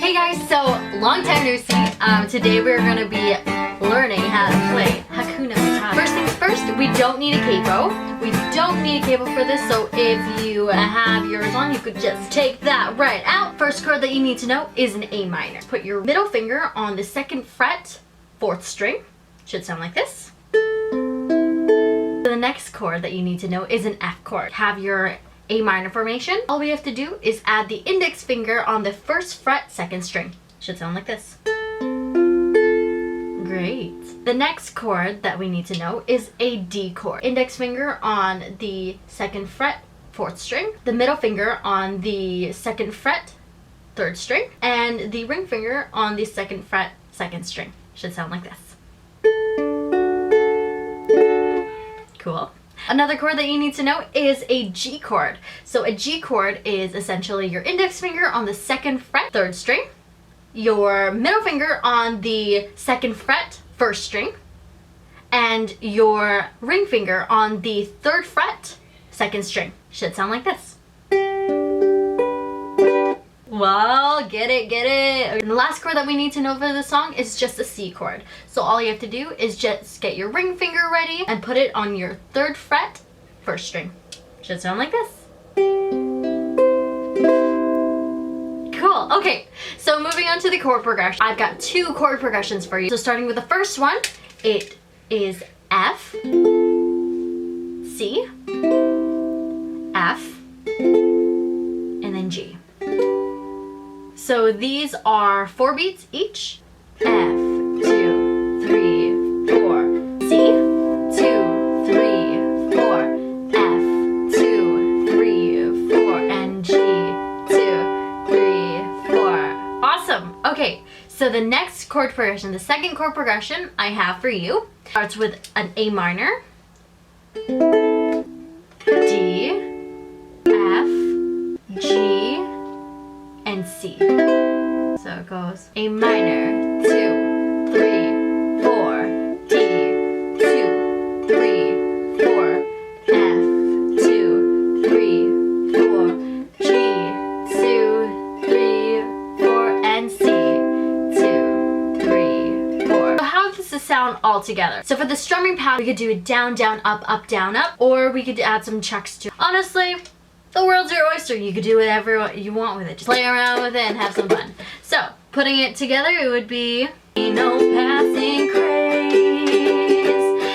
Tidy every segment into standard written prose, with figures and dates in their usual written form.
Hey guys, so long time no see. Today we're gonna be learning how to play Hakuna Matata. First things first, we don't need a capo. We don't need a capo for this, so if you have yours on, you could just take that right out. First chord that you need to know is an A minor. Put your middle finger on the 2nd fret, 4th string. Should sound like this. The next chord that you need to know is an F chord. Have your A minor formation. All we have to do is add the index finger on the 1st fret, 2nd string. Should sound like this. Great. The next chord that we need to know is a D chord. Index finger on the 2nd fret, 4th string. The middle finger on the 2nd fret, 3rd string. And the ring finger on the 2nd fret, 2nd string. Should sound like this. Cool. Another chord that you need to know is a G chord. So a G chord is essentially your index finger on the 2nd fret, 3rd string, your middle finger on the 2nd fret, 1st string, and your ring finger on the 3rd fret, 2nd string. Should sound like this. Well, get it. And the last chord that we need to know for this song is just a C chord. So all you have to do is just get your ring finger ready and put it on your 3rd fret, 1st string. Should sound like this. Cool. Okay, so moving on to the chord progression. I've got 2 chord progressions for you. So starting with the first one, it is F, C, F, and then G. So these are 4 beats each. F, 2, 3, 4. C, 2, 3, 4. F, 2, 3, 4. And G, 2, 3, 4. Awesome. Okay, so the next chord progression, the second chord progression I have for you, starts with an A minor, D, F, G, and C. So it goes A minor, 2, 3, 4, D, 2, 3, 4, F, 2, 3, 4, G, 2, 3, 4, and C, 2, 3, 4. So how does this sound all together? So for the strumming pattern, we could do it down, down, up, down, up, or we could add some checks to it. Honestly, the world's your oyster. You could do whatever you want with it. Just play around with it and have some fun. So, putting it together, it would be no passing craze.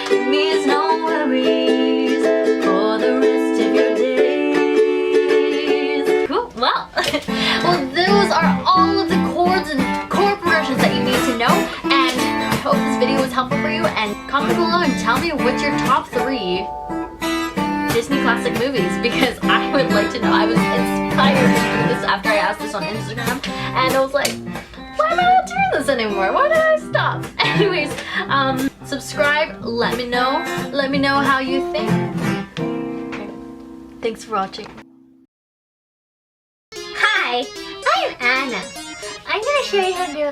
It means no worries for the rest of your days. Cool. Well, those are all of the chords and chord progressions that you need to know. And I hope this video was helpful for you. And comment below and tell me what's your top 3 Disney classic movies, because I would like to know. I was inspired to do this after I asked this on Instagram, and I was like, why am I not doing this anymore? Why did I stop? Anyways, subscribe, let me know how you think. Thanks for watching. Hi, I'm Anna. I'm going to show you how to do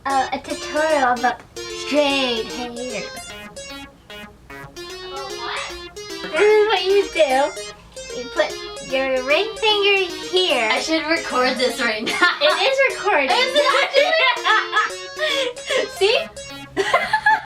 a tutorial about straight hair. This is what you do. You put your ring finger here. I should record this right now. It is recording. Is it actually? See?